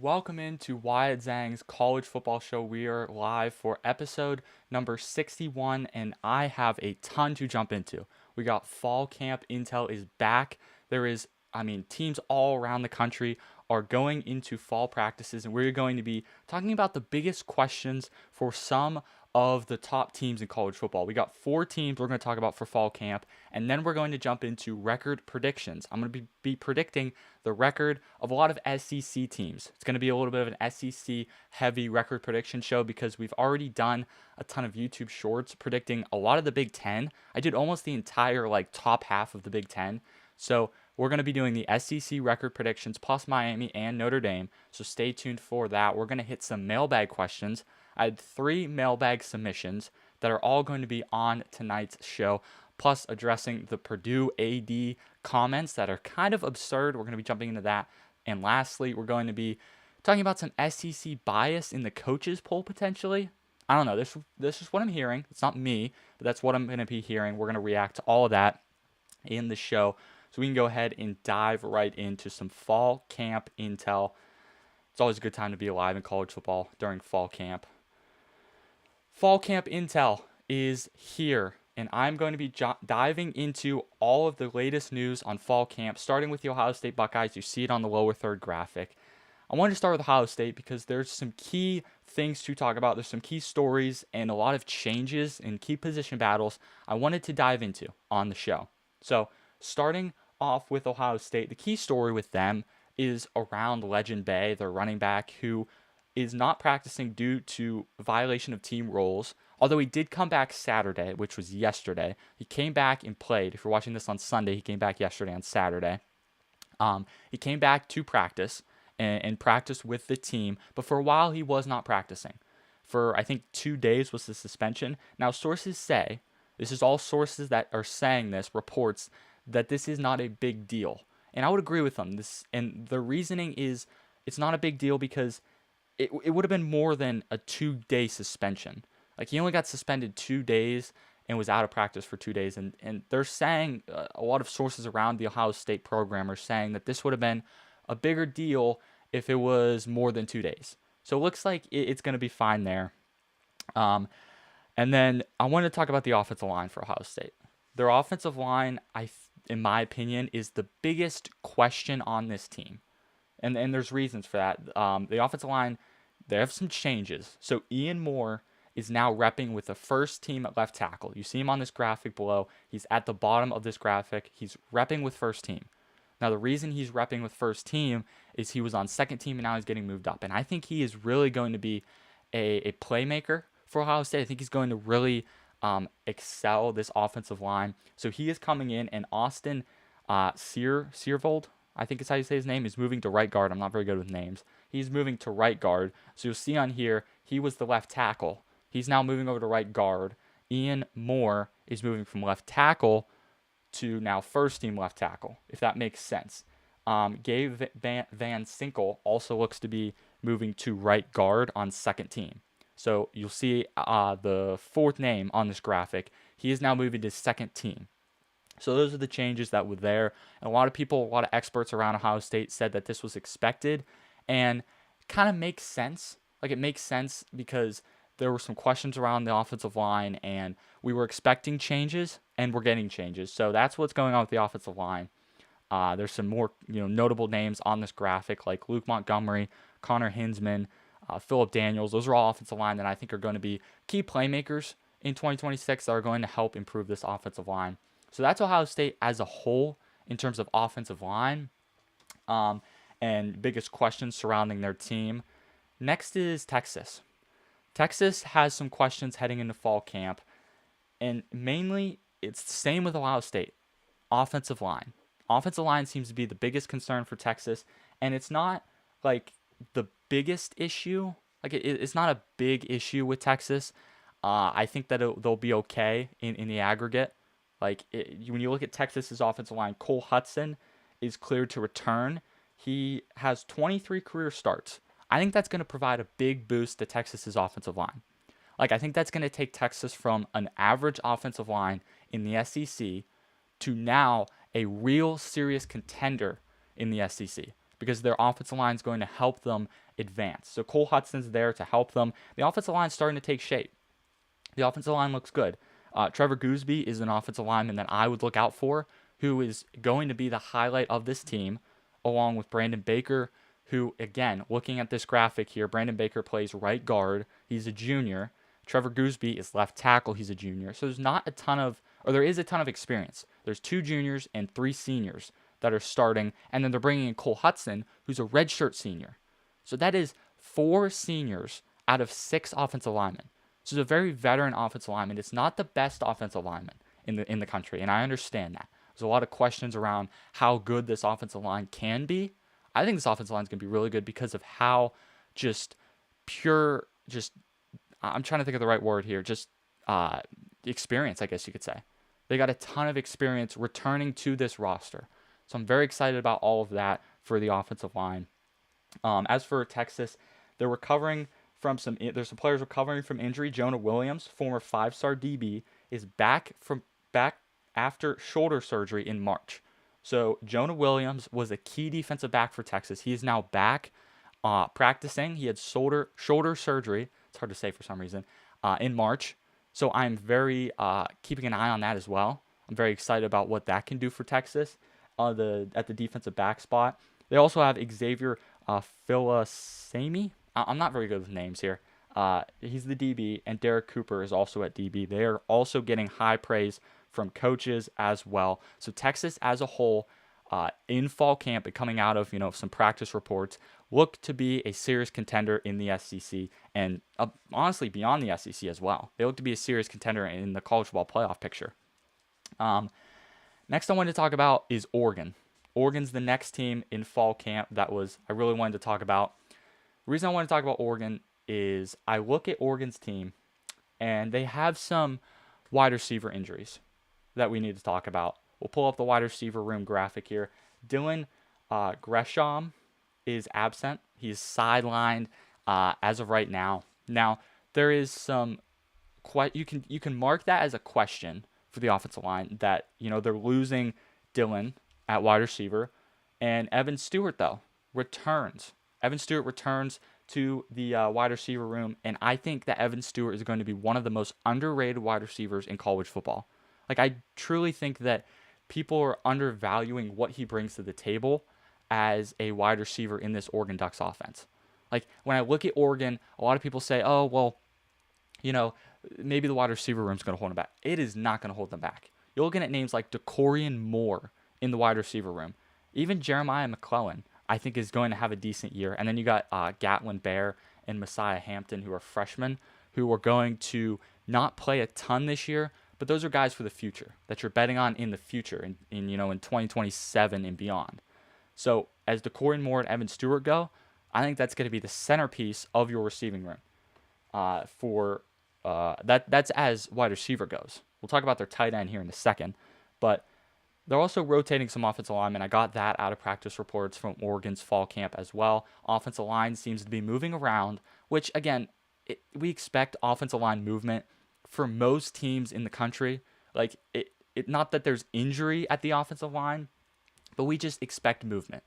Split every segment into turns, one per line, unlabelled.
Welcome into Wyatt Zang's college football show. We are live for episode number 61, and I have a ton to jump into. We got fall camp intel is back. Teams all around the country are going into fall practices, and we're going to be talking about the biggest questions for some of the top teams in college football. We got 4 teams we're going to talk about for fall camp, and then we're going to jump into record predictions. I'm going to be predicting the record of a lot of SEC teams. It's going to be a little bit of an SEC heavy record prediction show because we've already done a ton of YouTube shorts predicting a lot of the Big Ten. I did almost the entire top half of the Big Ten. So we're going to be doing the SEC record predictions plus Miami and Notre Dame. So stay tuned for that. We're going to hit some mailbag questions. I had 3 mailbag submissions that are all going to be on tonight's show, plus addressing the Purdue AD comments that are kind of absurd. We're going to be jumping into that. And lastly, we're going to be talking about some SEC bias in the coaches poll potentially. I don't know. This is what I'm hearing. It's not me, but that's what I'm going to be hearing. We're going to react to all of that in the show. So we can go ahead and dive right into some fall camp intel. It's always a good time to be alive in college football during fall camp. Fall camp intel is here, and I'm going to be diving into all of the latest news on fall camp, starting with the Ohio State Buckeyes. You see it on the lower third graphic. I wanted to start with Ohio State because there's some key things to talk about. There's some key stories and a lot of changes in key position battles I wanted to dive into on the show. So starting off with Ohio State, the key story with them is around Legend Bay, their running back, who is not practicing due to violation of team rules. Although he did come back Saturday, which was yesterday. He came back and played. If you're watching this on Sunday, he came back yesterday on Saturday. He came back to practice and practiced with the team, but for a while he was not practicing. For I think 2 days was the suspension. Now sources say, this is all sources that are saying this, reports that this is not a big deal. And I would agree with them. And the reasoning is it's not a big deal because it would have been more than a 2-day suspension. Like, he only got suspended 2 days and was out of practice for 2 days. And they're saying, a lot of sources around the Ohio State program are saying that this would have been a bigger deal if it was more than 2 days. So it looks like it's going to be fine there. And then I want to talk about the offensive line for Ohio State. Their offensive line, in my opinion, is the biggest question on this team. And there's reasons for that. The offensive line, they have some changes. So Ian Moore is now repping with the first team at left tackle. You see him on this graphic below. He's at the bottom of this graphic. He's repping with first team. Now, the reason he's repping with first team is he was on second team and now he's getting moved up. And I think he is really going to be a playmaker for Ohio State. I think he's going to really excel this offensive line. So he is coming in, and Austin Searvold, I think is how you say his name, is moving to right guard. I'm not very good with names. He's moving to right guard. So you'll see on here, he was the left tackle. He's now moving over to right guard. Ian Moore is moving from left tackle to now first team left tackle, if that makes sense. Gabe Van Sinkle also looks to be moving to right guard on second team. So you'll see the fourth name on this graphic. He is now moving to second team. So those are the changes that were there. And a lot of people, a lot of experts around Ohio State said that this was expected and kind of makes sense. Like, it makes sense because there were some questions around the offensive line and we were expecting changes and we're getting changes. So that's what's going on with the offensive line. There's some more notable names on this graphic like Luke Montgomery, Connor Hinsman, Philip Daniels. Those are all offensive line that I think are going to be key playmakers in 2026 that are going to help improve this offensive line. So that's Ohio State as a whole in terms of offensive line and biggest questions surrounding their team. Next is Texas. Texas has some questions heading into fall camp, and mainly it's the same with Ohio State. Offensive line. Offensive line seems to be the biggest concern for Texas, and it's not like the biggest issue. Like, it's not a big issue with Texas. I think that they'll be okay in the aggregate. Like, when you look at Texas's offensive line, Cole Hudson is cleared to return. He has 23 career starts. I think that's going to provide a big boost to Texas's offensive line. Like, I think that's going to take Texas from an average offensive line in the SEC to now a real serious contender in the SEC. because their offensive line is going to help them advance. So Cole Hutson's there to help them. The offensive line is starting to take shape. The offensive line looks good. Trevor Gooseby is an offensive lineman that I would look out for, who is going to be the highlight of this team, along with Brandon Baker, who, again, looking at this graphic here, Brandon Baker plays right guard. He's a junior. Trevor Gooseby is left tackle. He's a junior. So there is a ton of experience. There's 2 juniors and 3 seniors that are starting, and then they're bringing in Cole Hudson, who's a redshirt senior. So that is 4 seniors out of 6 offensive linemen. So it's a very veteran offensive lineman. It's not the best offensive lineman in the country, and I understand that. There's a lot of questions around how good this offensive line can be. I think this offensive line is going to be really good because of how I'm trying to think of the right word here, experience, I guess you could say. They got a ton of experience returning to this roster. So I'm very excited about all of that for the offensive line. As for Texas, there's some players recovering from injury. Jonah Williams, former 5-star DB, is back after shoulder surgery in March. So Jonah Williams was a key defensive back for Texas. He is now back practicing. He had shoulder surgery. It's hard to say for some reason in March. So I'm very keeping an eye on that as well. I'm very excited about what that can do for Texas at the defensive back spot. They also have Xavier Philasami. I'm not very good with names here. He's the DB, and Derek Cooper is also at DB. They are also getting high praise from coaches as well. So Texas as a whole, in fall camp and coming out of some practice reports, look to be a serious contender in the SEC and honestly beyond the SEC as well. They look to be a serious contender in the college football playoff picture. Next I wanted to talk about is Oregon. Oregon's the next team in fall camp I really wanted to talk about. The reason I want to talk about Oregon is I look at Oregon's team and they have some wide receiver injuries that we need to talk about. We'll pull up the wide receiver room graphic here. Dylan Gresham is absent. He's sidelined as of right now. Now, there is some you can mark that as a question for the offensive line that they're losing Dylan at wide receiver, and Evan Stewart though returns. Evan Stewart returns to the wide receiver room, and I think that Evan Stewart is going to be one of the most underrated wide receivers in college football. Like, I truly think that people are undervaluing what he brings to the table as a wide receiver in this Oregon Ducks offense. Like, when I look at Oregon, a lot of people say, oh, well, maybe the wide receiver room is going to hold them back. It is not going to hold them back. You're looking at names like DeCorian Moore in the wide receiver room. Even Jeremiah McClellan, I think, is going to have a decent year. And then you got Gatlin Bear and Messiah Hampton, who are freshmen, who are going to not play a ton this year, but those are guys for the future that you're betting on in the future, in 2027 and beyond. So as DeCorian Moore and Evan Stewart go, I think that's going to be the centerpiece of your receiving room. That's as wide receiver goes. We'll talk about their tight end here in a second, but they're also rotating some offensive linemen. I got that out of practice reports from Oregon's fall camp as well. Offensive line seems to be moving around, which, again, we expect offensive line movement for most teams in the country. Like, not that there's injury at the offensive line, but we just expect movement.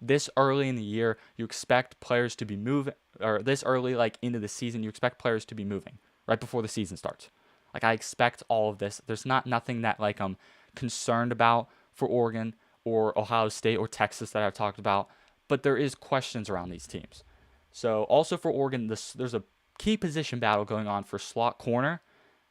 This early in the year, you expect players to be moving, or this early, like, into the season, you expect players to be moving right before the season starts. Like, I expect all of this. There's nothing that, like, I'm concerned about for Oregon or Ohio State or Texas that I've talked about, but there is questions around these teams. So also for Oregon, there's a key position battle going on for slot corner.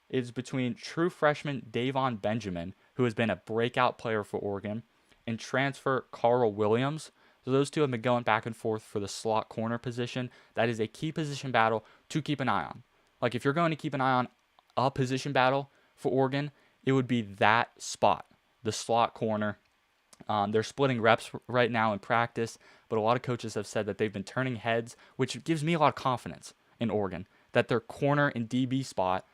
It's between true freshman Davon Benjamin, who has been a breakout player for Oregon, and transfer Carl Williams. So those two have been going back and forth for the slot corner position. That is a key position battle to keep an eye on. Like, if you're going to keep an eye on a position battle for Oregon, it would be that spot, the slot corner. They're splitting reps right now in practice, but a lot of coaches have said that they've been turning heads, which gives me a lot of confidence in Oregon, that their corner and DB spot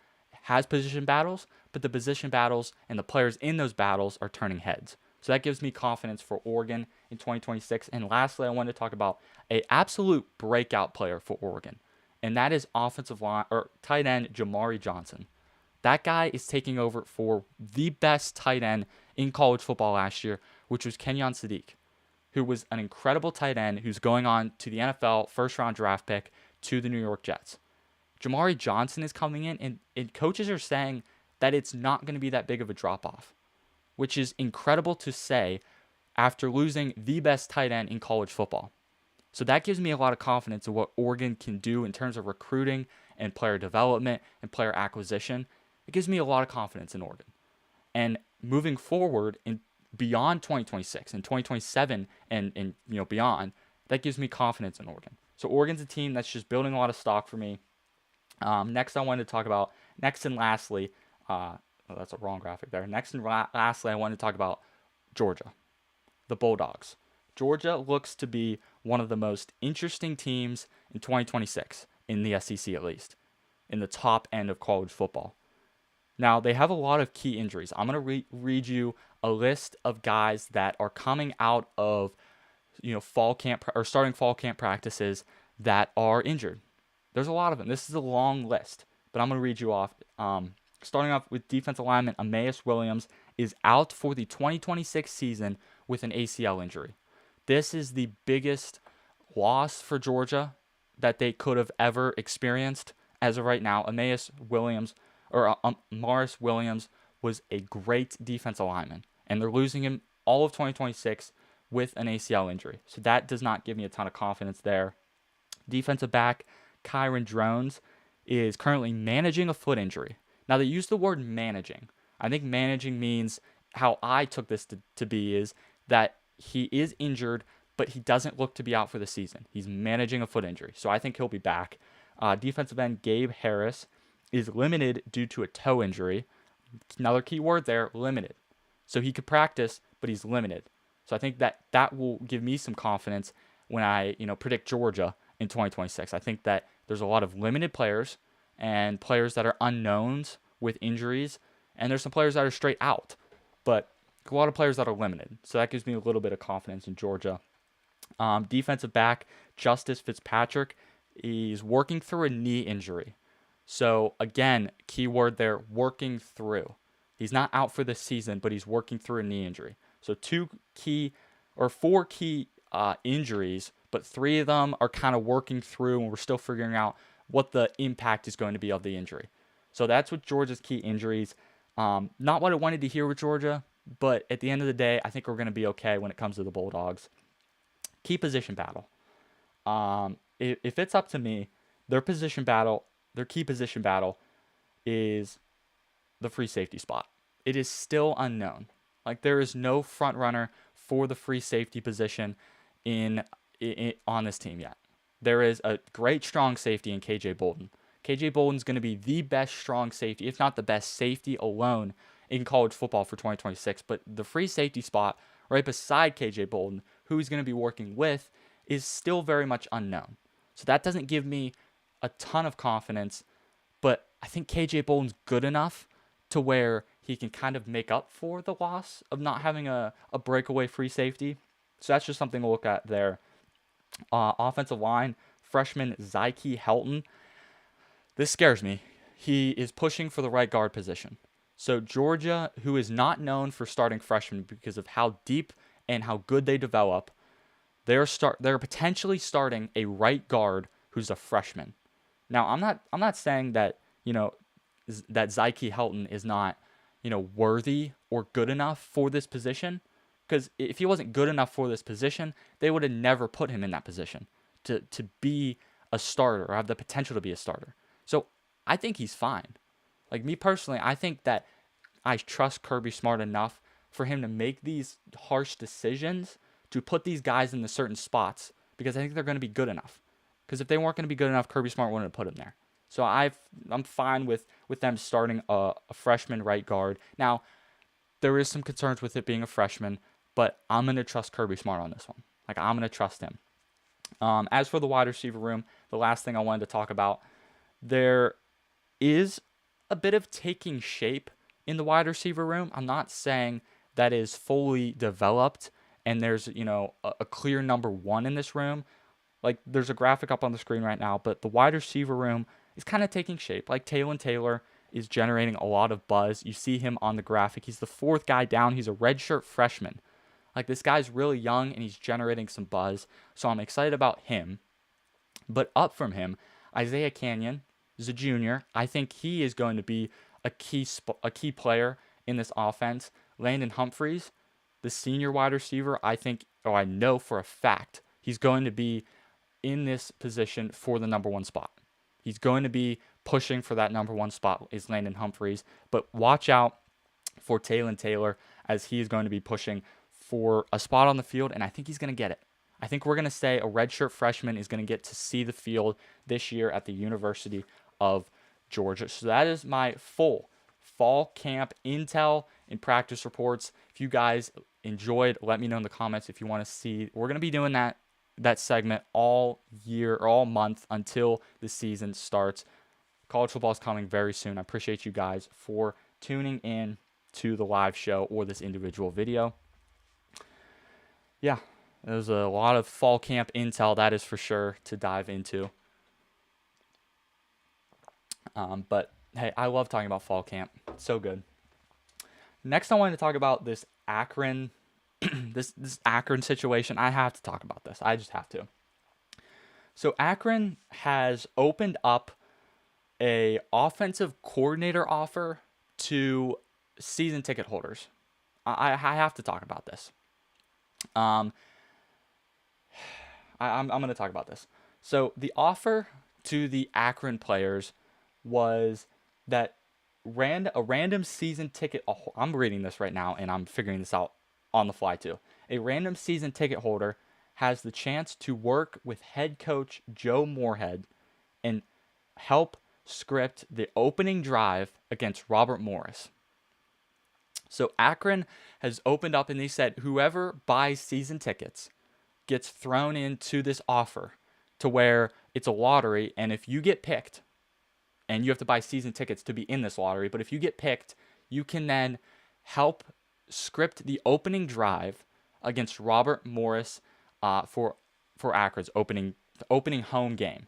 has position battles, but the position battles and the players in those battles are turning heads. So that gives me confidence for Oregon in 2026. And lastly, I wanted to talk about an absolute breakout player for Oregon, and that is offensive line or tight end Jamari Johnson. That guy is taking over for the best tight end in college football last year, which was Kenyon Sadiq. who was an incredible tight end who's going on to the NFL first round draft pick to the New York Jets. Jamari Johnson is coming in, and coaches are saying that it's not going to be that big of a drop off, which is incredible to say after losing the best tight end in college football. So that gives me a lot of confidence in what Oregon can do in terms of recruiting and player development and player acquisition. It gives me a lot of confidence in Oregon. And moving forward in beyond 2026 and 2027 and beyond, that gives me confidence in Oregon. So Oregon's a team that's just building a lot of stock for me. Next, I wanted to talk about lastly, that's a wrong graphic there. Lastly, I wanted to talk about Georgia, the Bulldogs. Georgia looks to be one of the most interesting teams in 2026 in the SEC, at least in the top end of college football. Now, they have a lot of key injuries. I'm going to read you a list of guys that are coming out of fall camp or starting fall camp practices that are injured. There's a lot of them. This is a long list, but I'm going to read you off. Starting off with defensive lineman Emmaus Williams is out for the 2026 season with an ACL injury. This is the biggest loss for Georgia that they could have ever experienced as of right now. Emmaus Williams Morris Williams was a great defensive lineman, and they're losing him all of 2026 with an ACL injury. So that does not give me a ton of confidence there. Defensive back Kyron Drones is currently managing a foot injury. Now, they use the word managing. I think managing means, how I took this to be, is that he is injured, but he doesn't look to be out for the season. He's managing a foot injury, so I think he'll be back. Defensive end Gabe Harris is limited due to a toe injury. Another key word there, limited. So he could practice, but he's limited. So I think that will give me some confidence when I predict Georgia in 2026. I think that there's a lot of limited players and players that are unknowns with injuries, and there's some players that are straight out, but a lot of players that are limited. So that gives me a little bit of confidence in Georgia. Defensive back Justice Fitzpatrick is working through a knee injury. So again, keyword there, working through. He's not out for the season, but he's working through a knee injury. So four key injuries, but 3 of them are kind of working through, and we're still figuring out what the impact is going to be of the injury. So that's what Georgia's key injuries. Not what I wanted to hear with Georgia, but at the end of the day, I think we're going to be okay when it comes to the Bulldogs. Key position battle. If it's up to me, their key position battle is the free safety spot. It is still unknown. Like, there is no front runner for the free safety position on this team yet. There is a great strong safety in KJ Bolden. KJ Bolden's going to be the best strong safety, if not the best safety alone in college football for 2026. But the free safety spot right beside KJ Bolden, who he's going to be working with, is still very much unknown. So that doesn't give me a ton of confidence, but I think KJ Bolden's good enough to where he can kind of make up for the loss of not having a breakaway free safety. So that's just something to look at there. Offensive line, freshman Zyke Helton. This scares me. He is pushing for the right guard position. So Georgia, who is not known for starting freshmen because of how deep and how good they develop, they're potentially starting a right guard who's a freshman. Now, I'm not saying that that Zyke Helton is not worthy or good enough for this position, because if he wasn't good enough for this position, they would have never put him in that position to be a starter or have the potential to be a starter. So I think he's fine. Like, me personally, I think that I trust Kirby Smart enough for him to make these harsh decisions to put these guys in the certain spots, because I think they're going to be good enough. Because if they weren't going to be good enough, Kirby Smart wouldn't have put him there. So I'm fine with them starting a freshman right guard. Now, there is some concerns with it being a freshman, but I'm going to trust Kirby Smart on this one. Like, I'm going to trust him. As for the wide receiver room, the last thing I wanted to talk about, there is a bit of taking shape in the wide receiver room. I'm not saying that is fully developed and there's, a clear number one in this room. Like, there's a graphic up on the screen right now, but the wide receiver room is kind of taking shape. Like, Taylon Taylor is generating a lot of buzz. You see him on the graphic. He's the 4th guy down. He's a redshirt freshman. Like, this guy's really young and he's generating some buzz. So I'm excited about him. But up from him, Isaiah Canyon is a junior. I think he is going to be a key player in this offense. Landon Humphreys, the senior wide receiver, I know for a fact he's going to be in this position for the number one spot. He's going to be pushing for that number one spot is Landon Humphreys. But watch out for Taylon Taylor, as he is going to be pushing for a spot on the field, and I think he's going to get it. I think we're going to say a redshirt freshman is going to get to see the field this year at the University of Georgia. So that is my full fall camp intel and practice reports. If you guys enjoyed, let me know in the comments if you want to see. We're going to be doing that segment all year or all month until the season starts. College football is coming very soon. I appreciate you guys for tuning in to the live show or this individual video. Yeah, there's a lot of fall camp intel, that is for sure, to dive into. But hey, I love talking about fall camp. It's so good. Next, I wanted to talk about this Akron, this Akron situation. I have to talk about this. I just have to. So Akron has opened up a offensive coordinator offer to season ticket holders. I have to talk about this. I'm going to talk about this. So the offer to the Akron players was that a random season ticket. I'm reading this right now, and I'm figuring this out on the fly too. A random season ticket holder has the chance to work with head coach Joe Moorhead and help script the opening drive against Robert Morris. So Akron has opened up, and they said whoever buys season tickets gets thrown into this offer to where it's a lottery, and if you get picked, and you have to buy season tickets to be in this lottery, but if you get picked, you can then help script the opening drive against Robert Morris for Akron's opening home game.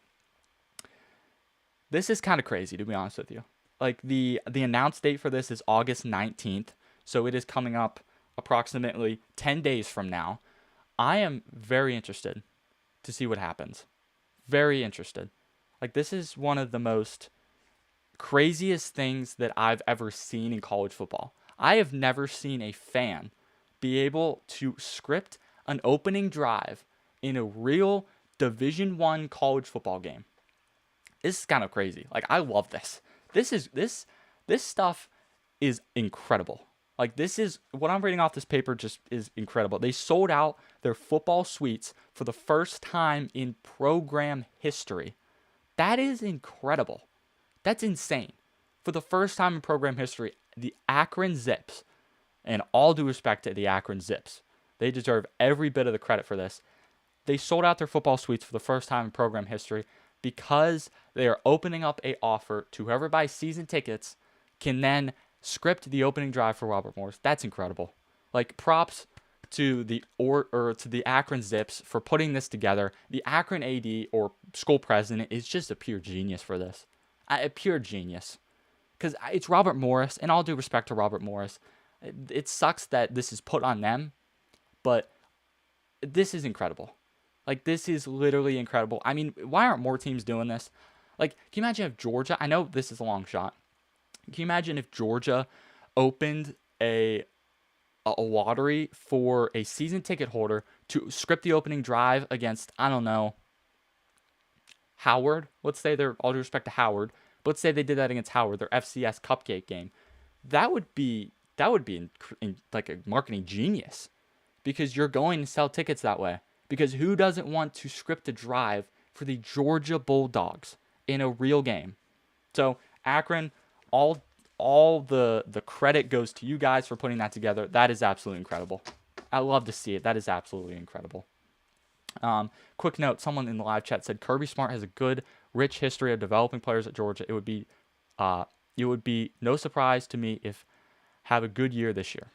This is kind of crazy, to be honest with you. Like, the announced date for this is August 19th, so it is coming up approximately 10 days from now. I am very interested to see what happens. Very interested. Like, this is one of the most craziest things that I've ever seen in college football. I have never seen a fan be able to script an opening drive in a real Division I college football game. This is kind of crazy. Like, I love this. This stuff is incredible. Like, this is what I'm reading off this paper just is incredible. They sold out their football suites for the first time in program history. That is incredible. That's insane. For the first time in program history, the Akron Zips, and all due respect to the Akron Zips, they deserve every bit of the credit for this. They sold out their football suites for the first time in program history because they are opening up a offer to whoever buys season tickets can then script the opening drive for Robert Morris. That's incredible. Like, props to the to the Akron Zips for putting this together. The Akron AD or school president is just a pure genius for this. A pure genius. Because it's Robert Morris, and all due respect to Robert Morris, it sucks that this is put on them, but this is incredible. Like, this is literally incredible. I mean, why aren't more teams doing this? Like, can you imagine if Georgia, I know this is a long shot, can you imagine if Georgia opened a lottery for a season ticket holder to script the opening drive against, I don't know, Howard? Let's say they're, all due respect to Howard, but let's say they did that against Howard, their FCS cupcake game. That would be like a marketing genius, because you're going to sell tickets that way. Because who doesn't want to script a drive for the Georgia Bulldogs in a real game? So Akron, all the credit goes to you guys for putting that together. That is absolutely incredible. I love to see it. That is absolutely incredible. Quick note, someone in the live chat said Kirby Smart has a good, rich history of developing players at Georgia. It would be no surprise to me if have a good year this year.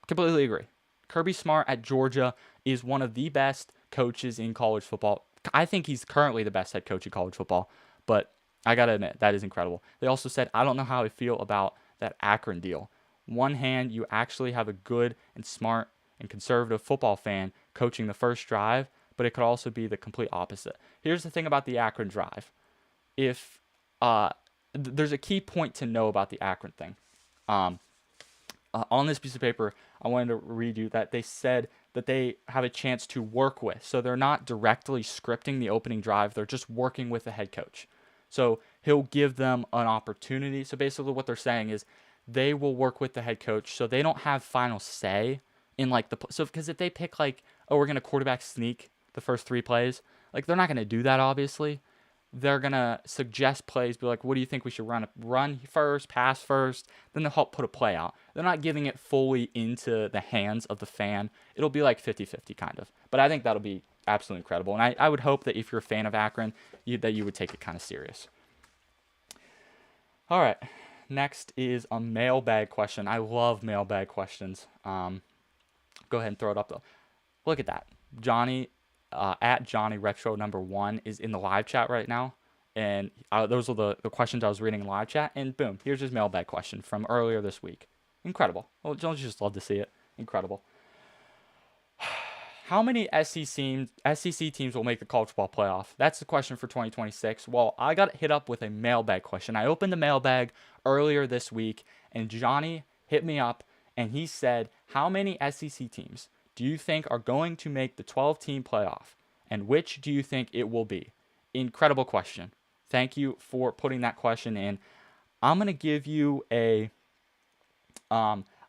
Completely agree. Kirby Smart at Georgia is one of the best coaches in college football. I think he's currently the best head coach in college football, but I got to admit, that is incredible. They also said, I don't know how I feel about that Akron deal. One hand, you actually have a good and smart and conservative football fan coaching the first drive, but it could also be the complete opposite. Here's the thing about the Akron drive. If there's a key point to know about the Akron thing. On this piece of paper, I wanted to read you that they said that they have a chance to work with. So they're not directly scripting the opening drive. They're just working with the head coach. So he'll give them an opportunity. So basically what they're saying is they will work with the head coach so they don't have final say in like so because if they pick like, oh, we're going to quarterback sneak the first 3 plays, like they're not going to do that obviously. They're going to suggest plays, be like, what do you think we should run first, pass first? Then they'll help put a play out. They're not giving it fully into the hands of the fan. It'll be like 50-50 kind of. But I think that'll be absolutely incredible. And I would hope that if you're a fan of Akron, that you would take it kind of serious. All right. Next is a mailbag question. I love mailbag questions. Go ahead and throw it up, though. Look at that. Johnny, at Johnny Retro number 1 is in the live chat right now. And those are the questions I was reading in live chat. And boom, here's his mailbag question from earlier this week. Incredible. Well, don't you just love to see it? Incredible. How many SEC teams will make the college football playoff? That's the question for 2026. Well, I got hit up with a mailbag question. I opened the mailbag earlier this week, and Johnny hit me up, and he said, how many SEC teams do you think are going to make the 12-team playoff, and which do you think it will be? Incredible question. Thank you for putting that question in. I'm going to give you a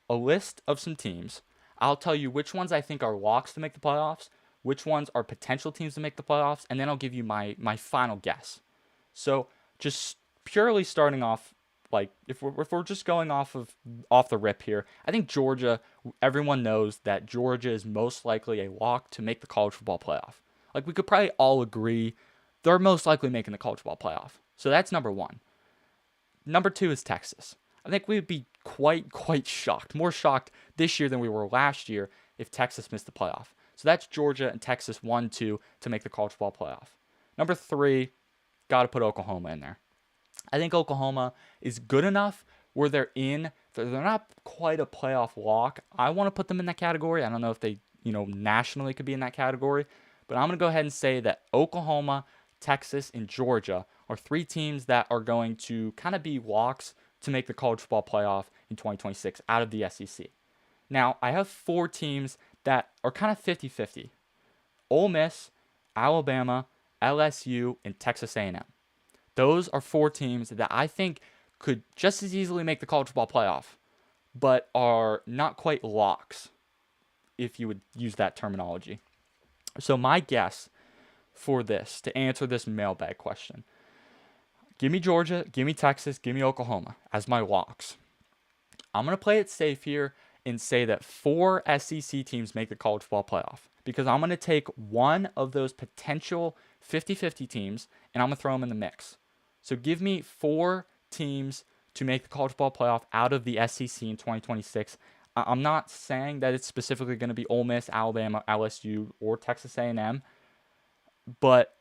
list of some teams. I'll tell you which ones I think are locks to make the playoffs, which ones are potential teams to make the playoffs, and then I'll give you my final guess. So just purely starting off, like if we're just going off the rip here, I think Georgia, everyone knows that Georgia is most likely a lock to make the college football playoff. Like we could probably all agree they're most likely making the college football playoff. So that's number 1. Number 2 is Texas. I think we would be quite shocked, more shocked this year than we were last year if Texas missed the playoff. So that's Georgia and Texas 1-2 to make the college football playoff. Number 3, got to put Oklahoma in there. I think Oklahoma is good enough where they're not quite a playoff lock. I want to put them in that category. I don't know if they, nationally could be in that category, but I'm going to go ahead and say that Oklahoma, Texas, and Georgia are 3 teams that are going to kind of be locks to make the college football playoff in 2026 out of the SEC. Now, I have 4 teams that are kind of 50-50. Ole Miss, Alabama, LSU, and Texas A&M. Those are 4 teams that I think could just as easily make the college football playoff, but are not quite locks, if you would use that terminology. So my guess for this, to answer this mailbag question, give me Georgia, give me Texas, give me Oklahoma as my locks. I'm going to play it safe here and say that 4 SEC teams make the college football playoff because I'm going to take one of those potential 50-50 teams and I'm going to throw them in the mix. So give me 4 teams to make the college football playoff out of the SEC in 2026. I'm not saying that it's specifically going to be Ole Miss, Alabama, LSU, or Texas A&M, but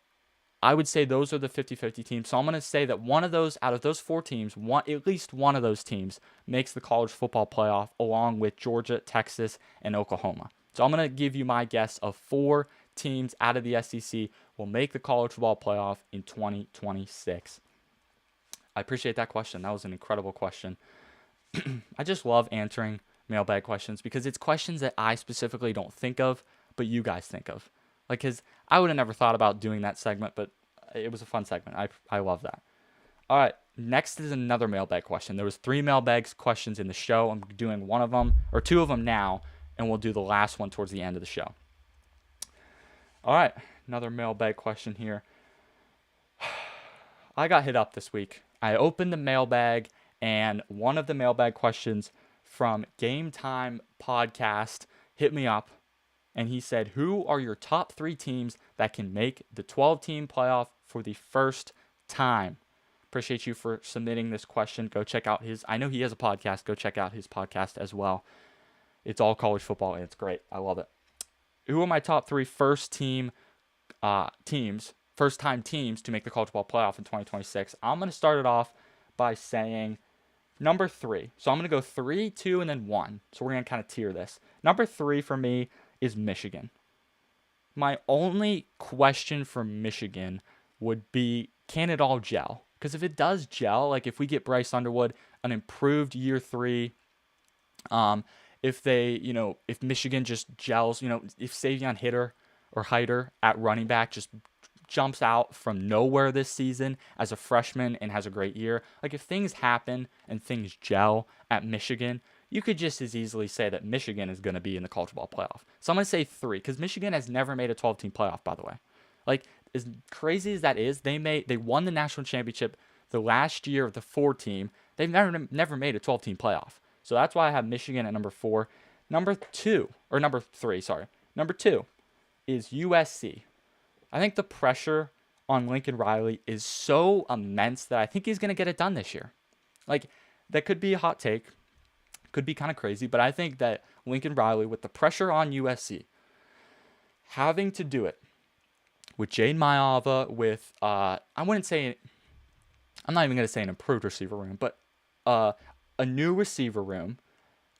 I would say those are the 50-50 teams. So I'm going to say that one of those, out of those 4 teams, at least one of those teams makes the college football playoff along with Georgia, Texas, and Oklahoma. So I'm going to give you my guess of 4 teams out of the SEC will make the college football playoff in 2026. I appreciate that question. That was an incredible question. I just love answering mailbag questions because it's questions that I specifically don't think of, but you guys think of. Like, because I would have never thought about doing that segment, but it was a fun segment. I love that. All right, next is another mailbag question. There was 3 mailbag questions in the show. I'm doing one of them, or 2 of them now, and we'll do the last one towards the end of the show. All right, another mailbag question here. I got hit up this week. I opened the mailbag, and one of the mailbag questions from Game Time Podcast hit me up, and he said, who are your top 3 teams that can make the 12-team playoff for the first time? Appreciate you for submitting this question. Go check out I know he has a podcast. Go check out his podcast as well. It's all college football, and it's great. I love it. Who are my top 3 first-time teams to make the college football playoff in 2026? I'm going to start it off by saying Number 3. So I'm going to go 3, 2, and then 1. So we're going to kind of tier this. Number 3 for me is Michigan. My only question for Michigan would be, can it all gel? Because if it does gel, like if we get Bryce Underwood, an improved year 3, um, if they, if Michigan just gels, if Savion Hitter at running back just jumps out from nowhere this season as a freshman and has a great year, like if things happen and things gel at Michigan, you could just as easily say that Michigan is going to be in the college football playoff. So I'm going to say 3 because Michigan has never made a 12-team playoff, by the way. Like, as crazy as that is, they won the national championship the last year of the 4-team. They've never made a 12-team playoff. So that's why I have Michigan at number 4. Number 3, sorry. Number 2 is USC. I think the pressure on Lincoln Riley is so immense that I think he's going to get it done this year. Like, that could be a hot take, could be kind of crazy, but I think that Lincoln Riley, with the pressure on USC, having to do it with Jade Mayava, with, I'm not even going to say an improved receiver room, but a new receiver room,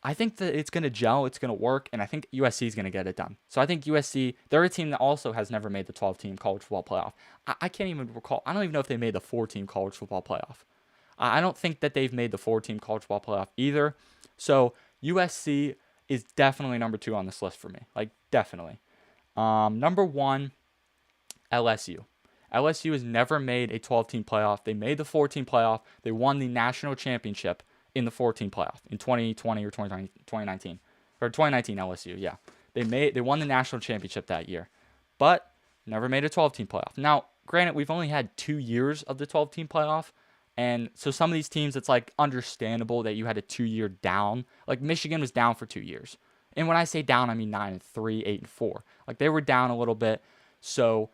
I think that it's going to gel, it's going to work, and I think USC is going to get it done. So I think USC, they're a team that also has never made the 12-team college football playoff. I can't even recall. I don't even know if they made the 4-team college football playoff. I don't think that they've made the 4-team college football playoff either. So USC is definitely number 2 on this list for me. Like, definitely. Number 1, LSU. LSU has never made a 12-team playoff. They made the 4-team playoff. They won the national championship in the 14 playoff in 2020 or 2019 or 2019 LSU. Yeah, they won the national championship that year, but never made a 12-team playoff. Now, granted, we've only had 2 years of the 12-team playoff, and so some of these teams, it's like understandable that you had a 2-year down. Like Michigan was down for 2 years, and when I say down, I mean 9-3, 8-4. Like they were down a little bit, so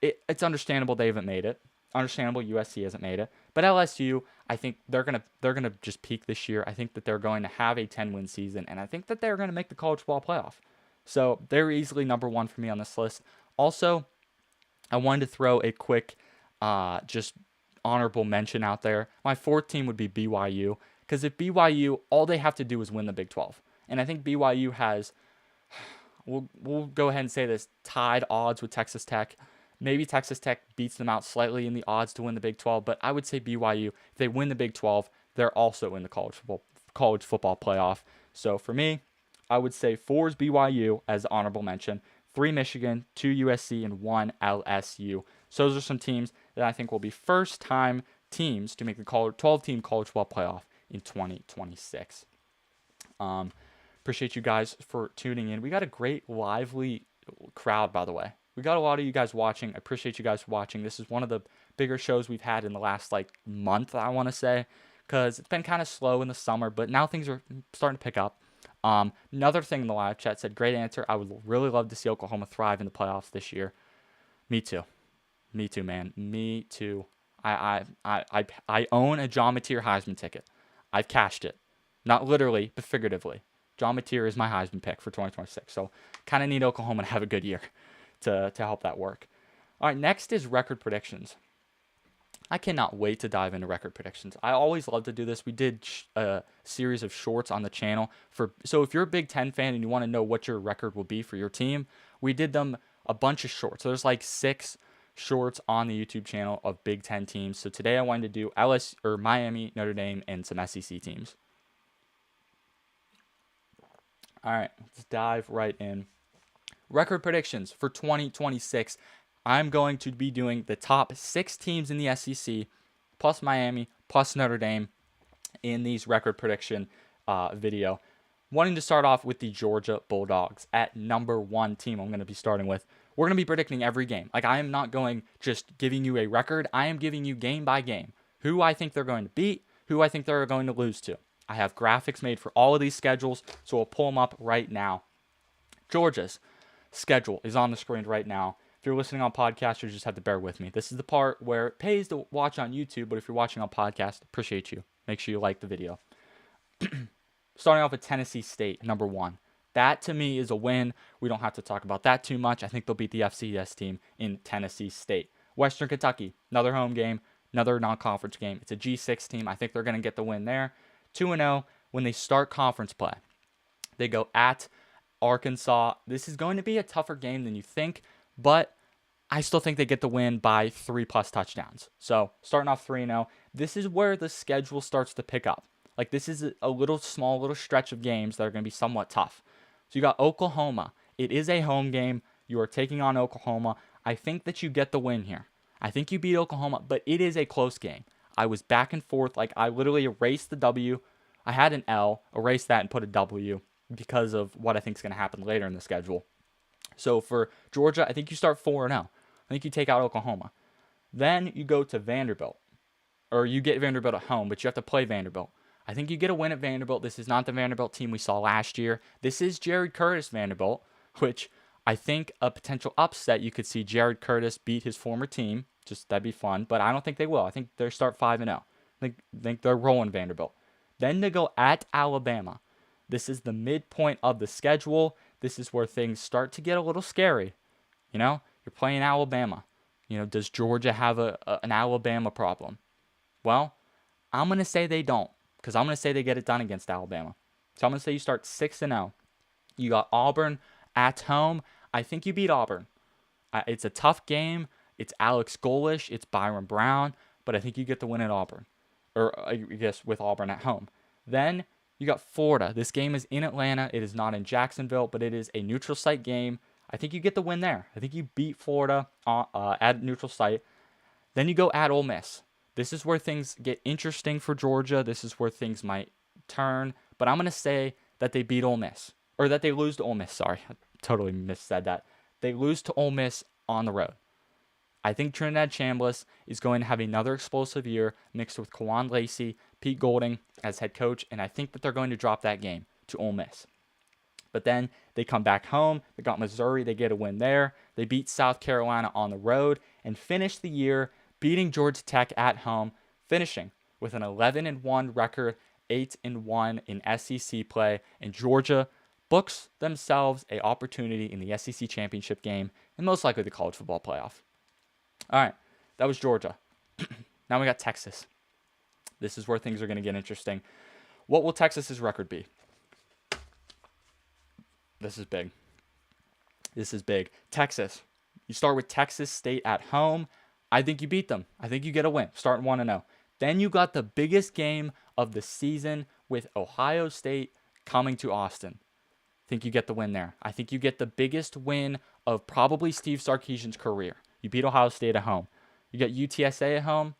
it's understandable they haven't made it. Understandable USC hasn't made it, but LSU, I think they're gonna just peak this year. I think that they're going to have a 10-win season, and I think that they're going to make the college football playoff. So they're easily number 1 for me on this list. Also, I wanted to throw a quick, just honorable mention out there. My 4th team would be BYU, because if BYU, all they have to do is win the Big 12, and I think BYU has, we'll go ahead and say this, tied odds with Texas Tech. Maybe Texas Tech beats them out slightly in the odds to win the Big 12, but I would say BYU, if they win the Big 12, they're also in the college football playoff. So for me, I would say 4 is BYU as honorable mention, 3 Michigan, 2 USC, and 1 LSU. So those are some teams that I think will be first-time teams to make the 12-team college football playoff in 2026. Appreciate you guys for tuning in. We got a great, lively crowd, by the way. We got a lot of you guys watching. I appreciate you guys for watching. This is one of the bigger shows we've had in the last month, I want to say, because it's been kind of slow in the summer, but now things are starting to pick up. Another thing in the live chat said, great answer. I would really love to see Oklahoma thrive in the playoffs this year. Me too. Me too, man. Me too. I own a John Mateer Heisman ticket. I've cashed it. Not literally, but figuratively. John Mateer is my Heisman pick for 2026. So kind of need Oklahoma to have a good year to help that work. All right, next is record predictions. I cannot wait to dive into record predictions. I always love to do this. We did a series of shorts on the channel. So if you're a Big Ten fan and you want to know what your record will be for your team, we did them a bunch of shorts. So there's 6 shorts on the YouTube channel of Big Ten teams. So today I wanted to do Miami, Notre Dame, and some SEC teams. All right, let's dive right in. Record predictions for 2026. I'm going to be doing the top 6 teams in the SEC, plus Miami, plus Notre Dame, in these record prediction video. Wanting to start off with the Georgia Bulldogs at number 1 team I'm going to be starting with. We're going to be predicting every game. I am not going just giving you a record. I am giving you game by game who I think they're going to beat, who I think they're going to lose to. I have graphics made for all of these schedules, so we'll pull them up right now. Georgia's schedule is on the screen right now. If you're listening on podcast, you just have to bear with me. This is the part where it pays to watch on YouTube, but if you're watching on podcast, appreciate you. Make sure you like the video. Starting off with Tennessee State, number 1. That, to me, is a win. We don't have to talk about that too much. I think they'll beat the FCS team in Tennessee State. Western Kentucky, another home game, another non-conference game. It's a G6 team. I think they're going to get the win there. 2-0 when they start conference play. They go at Arkansas. This is going to be a tougher game than you think, but I still think they get the win by 3+ touchdowns. So starting off 3-0, this is where the schedule starts to pick up. Like, this is a little stretch of games that are going to be somewhat tough. So you got Oklahoma. It is a home game. You are taking on Oklahoma. I think that you get the win here. I think you beat Oklahoma, but it is a close game. I was back and forth. Like, I literally erased the W. I had an L, erased that, and put a W because of what I think is going to happen later in the schedule. So for Georgia, I think you start 4-0. I think you take out Oklahoma. Then you go to Vanderbilt. Or you get Vanderbilt at home, but you have to play Vanderbilt. I think you get a win at Vanderbilt. This is not the Vanderbilt team we saw last year. This is Jared Curtis Vanderbilt, which I think a potential upset, you could see Jared Curtis beat his former team. Just that'd be fun, but I don't think they will. I think they start 5-0. I think they're rolling Vanderbilt. Then they go at Alabama. This is the midpoint of the schedule. This is where things start to get a little scary. You're playing Alabama. Does Georgia have an Alabama problem? Well, I'm going to say they don't, because I'm going to say they get it done against Alabama. So I'm going to say you start 6-0. You got Auburn at home. I think you beat Auburn. It's a tough game. It's Alex Golish. It's Byron Brown. But I think you get the win at Auburn. Or I guess with Auburn at home. Then you got Florida. This game is in Atlanta. It is not in Jacksonville, but it is a neutral site game. I think you get the win there. I think you beat Florida at neutral site. Then you go at Ole Miss. This is where things get interesting for Georgia. This is where things might turn. But I'm going to say that they beat Ole Miss. Or that they lose to Ole Miss. Sorry, I totally missaid that. They lose to Ole Miss on the road. I think Trinidad Chambliss is going to have another explosive year mixed with Kawan Lacey, Pete Golding as head coach, and I think that they're going to drop that game to Ole Miss. But then they come back home. They got Missouri. They get a win there. They beat South Carolina on the road and finish the year beating Georgia Tech at home, finishing with an 11-1 record, 8-1 in SEC play, and Georgia books themselves an opportunity in the SEC championship game and most likely the college football playoff. All right, that was Georgia. Now we got Texas. This is where things are going to get interesting. What will Texas's record be? This is big. This is big. Texas. You start with Texas State at home. I think you beat them. I think you get a win. Starting 1-0. Then you got the biggest game of the season with Ohio State coming to Austin. I think you get the win there. I think you get the biggest win of probably Steve Sarkisian's career. You beat Ohio State at home. You got UTSA at home.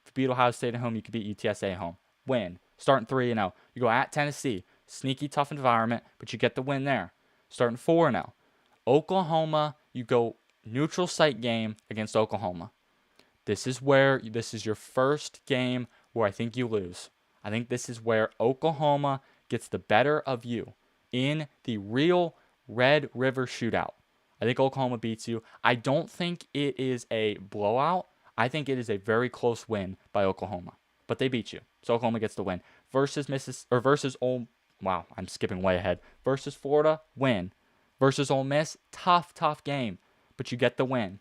If you beat Ohio State at home, you could beat UTSA at home. Win. Starting 3-0. You go at Tennessee. Sneaky, tough environment, but you get the win there. Starting 4-0. Oklahoma, you go neutral site game against Oklahoma. This is your first game where I think you lose. I think this is where Oklahoma gets the better of you in the real Red River shootout. I think Oklahoma beats you. I don't think it is a blowout. I think it is a very close win by Oklahoma. But they beat you. So Oklahoma gets the win. Versus I'm skipping way ahead. Versus Florida, win. Versus Ole Miss, tough game. But you get the win.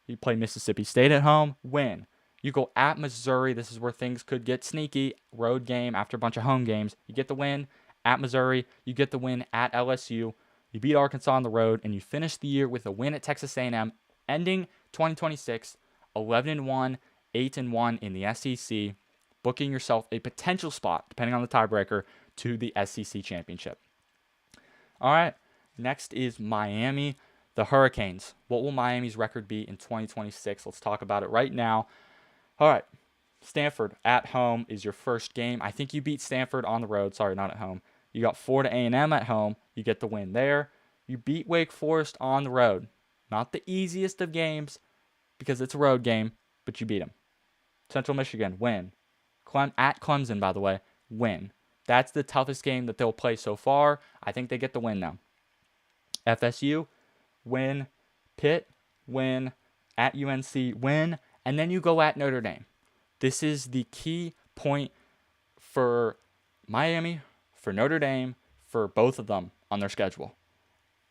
You play Mississippi State at home, win. You go at Missouri. This is where things could get sneaky. Road game after a bunch of home games. You get the win at Missouri. You get the win at LSU. You beat Arkansas on the road, and you finish the year with a win at Texas A&M, ending 2026 11-1, 8-1 in the SEC, booking yourself a potential spot, depending on the tiebreaker, to the SEC championship. All right, next is Miami, the Hurricanes. What will Miami's record be in 2026? Let's talk about it right now. All right, Stanford at home is your first game. I think you beat Stanford on the road. Sorry, not at home. You got Florida A&M at home. You get the win there. You beat Wake Forest on the road. Not the easiest of games because it's a road game, but you beat them. Central Michigan, win. At Clemson, by the way, win. That's the toughest game that they'll play so far. I think they get the win now. FSU, win. Pitt, win. At UNC, win. And then you go at Notre Dame. This is the key point for Miami, for Notre Dame, for both of them on their schedule.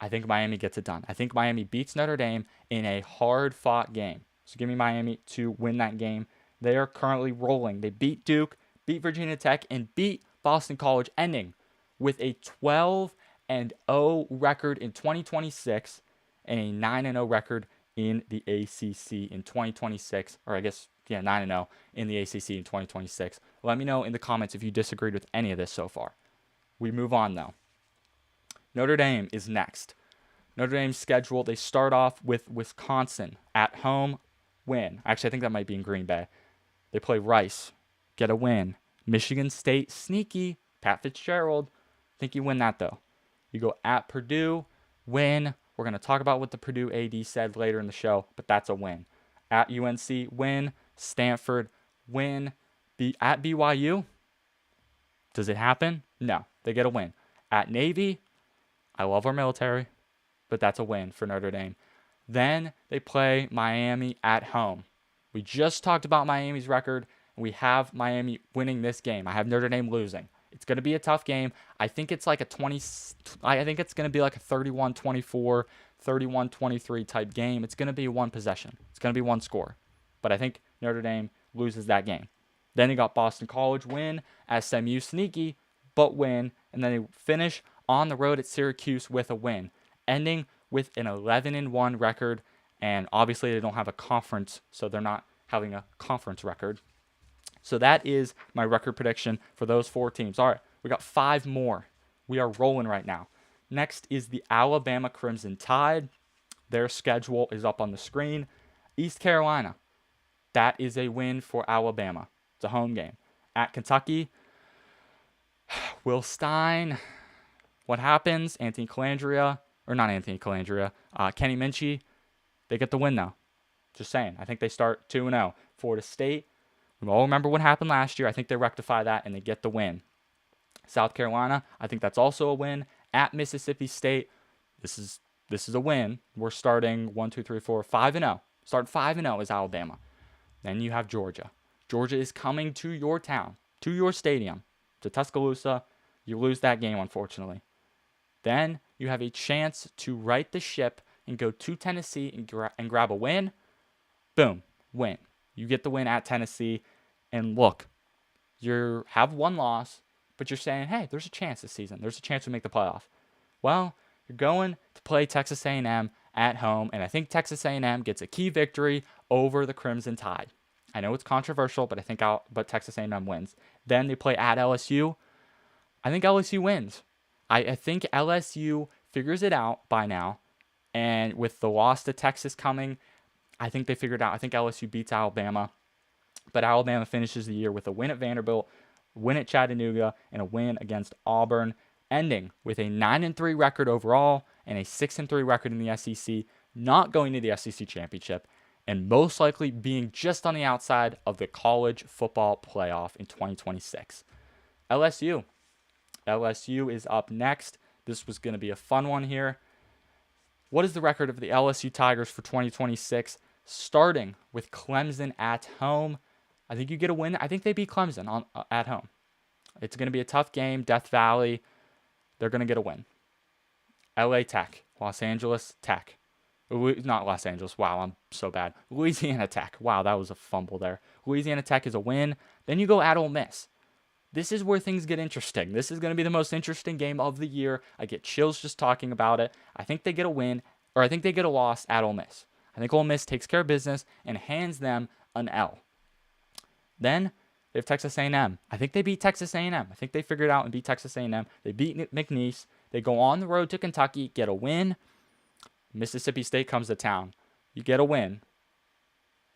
I think Miami gets it done. I think Miami beats Notre Dame in a hard-fought game. So give me Miami to win that game. They are currently rolling. They beat Duke, beat Virginia Tech, and beat Boston College ending with a 12-0 record in 2026 and a 9-0 record in the ACC in 2026, or I guess, 9-0 in the ACC in 2026. Let me know in the comments if you disagreed with any of this so far. We move on, though. Notre Dame is next. Notre Dame's schedule, they start off with Wisconsin at home, win. Actually, I think that might be in Green Bay. They play Rice, get a win. Michigan State, sneaky. Pat Fitzgerald, think you win that, though. You go at Purdue, win. We're going to talk about what the Purdue AD said later in the show, but that's a win. At UNC, win. Stanford, win. At BYU, does it happen? No, they get a win. At Navy, I love our military, but that's a win for Notre Dame. Then they play Miami at home. We just talked about Miami's record, and we have Miami winning this game. I have Notre Dame losing. It's going to be a tough game. I think it's like I think it's going to be like a 31-24, 31-23 type game. It's going to be one possession. It's going to be one score. But I think Notre Dame loses that game. Then they got Boston College win, SMU sneaky, but win, and then they finish on the road at Syracuse with a win, ending with an 11-1 record, and obviously they don't have a conference, so they're not having a conference record. So that is my record prediction for those 4 teams. All right, we got 5 more. We are rolling right now. Next is the Alabama Crimson Tide. Their schedule is up on the screen. East Carolina, that is a win for Alabama. It's a home game. At Kentucky, Will Stein, what happens? Kenny Minchie, they get the win though. Just saying. I think they start 2-0. Florida State, we all remember what happened last year. I think they rectify that and they get the win. South Carolina, I think that's also a win. At Mississippi State, this is a win. We're starting 5-0. Start 5-0 is Alabama. Then you have Georgia. Georgia is coming to your town, to your stadium, to Tuscaloosa. You lose that game, unfortunately. Then you have a chance to right the ship and go to Tennessee and grab a win. Boom, win. You get the win at Tennessee. And look, you have one loss, but you're saying, hey, there's a chance this season. There's a chance we make the playoff. Well, you're going to play Texas A&M at home, and I think Texas A&M gets a key victory over the Crimson Tide. I know it's controversial, but but Texas A&M wins. Then they play at LSU. I think LSU wins. I think LSU figures it out by now, and with the loss to Texas coming, I think they figured out. I think LSU beats Alabama, but Alabama finishes the year with a win at Vanderbilt, win at Chattanooga, and a win against Auburn, ending with a 9-3 record overall and a 6-3 record in the SEC, not going to the SEC championship, and most likely being just on the outside of the college football playoff in 2026. LSU is up next. This was going to be a fun one here. What is the record of the LSU Tigers for 2026? Starting with Clemson at home. I think you get a win. I think they beat Clemson at home. It's going to be a tough game. Death Valley. They're going to get a win. LA Tech. Los Angeles Tech. Not Los Angeles. Wow, I'm so bad. Louisiana Tech. Wow, that was a fumble there. Louisiana Tech is a win. Then you go at Ole Miss. This is where things get interesting. This is going to be the most interesting game of the year. I get chills just talking about it. I think they get a win, or I think they get a loss at Ole Miss. I think Ole Miss takes care of business and hands them an L. Then they have Texas A&M. I think they beat Texas A&M. I think they figured it out and beat Texas A&M. They beat McNeese. They go on the road to Kentucky, get a win. Mississippi State comes to town. You get a win.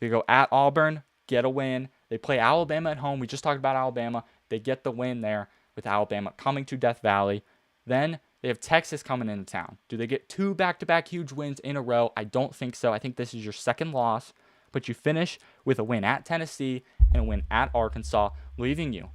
They go at Auburn, get a win. They play Alabama at home. We just talked about Alabama. They get the win there with Alabama coming to Death Valley. Then they have Texas coming into town. Do they get 2 back-to-back huge wins in a row? I don't think so. I think this is your second loss. But you finish with a win at Tennessee and a win at Arkansas, leaving you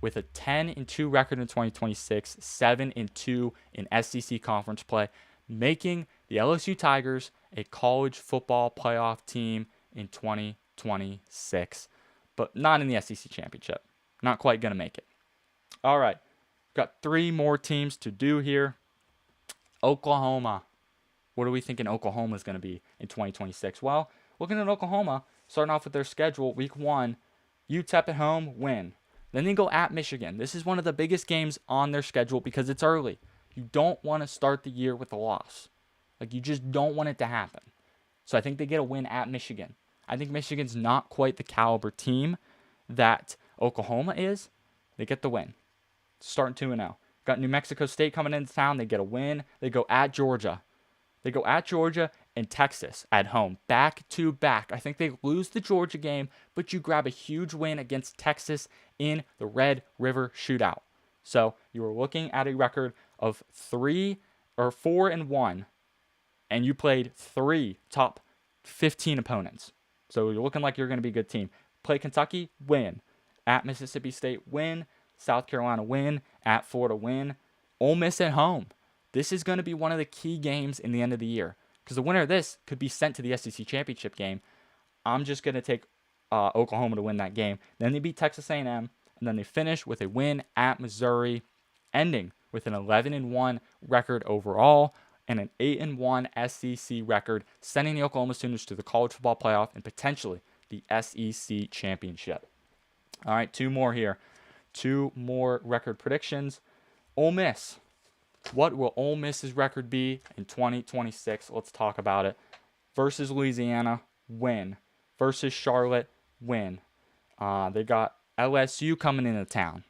with a 10-2 record in 2026, 7-2 in SEC conference play, making the LSU Tigers a college football playoff team in 2026, but not in the SEC championship. Not quite going to make it. All right, got 3 more teams to do here. Oklahoma. What are we thinking Oklahoma is going to be in 2026? Well, looking at Oklahoma, starting off with their schedule, week 1, UTEP at home, win. Then they go at Michigan. This is one of the biggest games on their schedule because it's early. You don't want to start the year with a loss. Like, you just don't want it to happen. So I think they get a win at Michigan. I think Michigan's not quite the caliber team that Oklahoma is. They get the win. Starting 2-0. Got New Mexico State coming into town. They get a win. They go at Georgia. They go at Georgia and Texas at home. Back to back. I think they lose the Georgia game, but you grab a huge win against Texas in the Red River Shootout. So you were looking at a record of 4-1, and you played 3 top 15 opponents. So you're looking like you're going to be a good team. Play Kentucky, win. At Mississippi State, win. South Carolina, win. At Florida, win. Ole Miss at home. This is going to be one of the key games in the end of the year because the winner of this could be sent to the SEC championship game. I'm just going to take Oklahoma to win that game. Then they beat Texas A&M, and then they finish with a win at Missouri, ending with an 11-1 record overall and an 8-1 SEC record, sending the Oklahoma Sooners to the college football playoff and potentially the SEC championship. All right, 2 more here. 2 more record predictions. Ole Miss. What will Ole Miss's record be in 2026? Let's talk about it. Versus Louisiana, win. Versus Charlotte, win. They got LSU coming into town.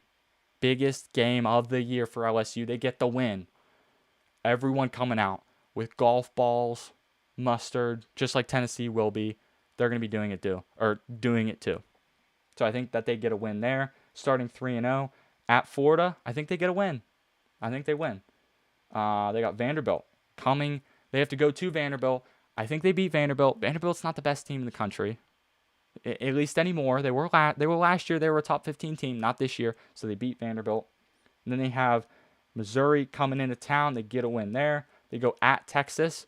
Biggest game of the year for LSU. They get the win. Everyone coming out with golf balls, mustard, just like Tennessee will be. They're going to be doing it too. So I think that they get a win there. Starting 3-0 at Florida, I think they get a win. I think they win. They got Vanderbilt coming. They have to go to Vanderbilt. I think they beat Vanderbilt. Vanderbilt's not the best team in the country, at least anymore. They were last year. They were a top 15 team, not this year. So they beat Vanderbilt. And then they have Missouri coming into town. They get a win there. They go at Texas.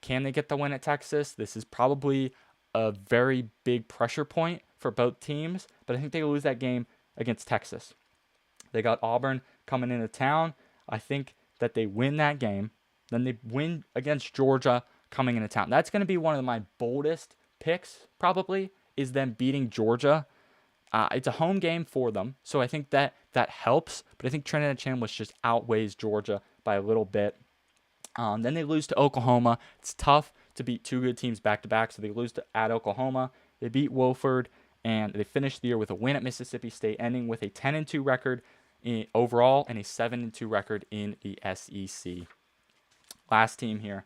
Can they get the win at Texas? This is probably a very big pressure point for both teams, but I think they lose that game against Texas. They got Auburn coming into town. I think that they win that game. Then they win against Georgia coming into town. That's going to be one of my boldest picks, probably, is them beating Georgia. It's a home game for them, so I think that helps. But I think Trinidad Chandler just outweighs Georgia by a little bit. Then they lose to Oklahoma. It's tough to beat 2 good teams back-to-back, so they lose at Oklahoma. They beat Wofford, and they finish the year with a win at Mississippi State, ending with a 10-2 record overall and a 7-2 record in the SEC. Last team here.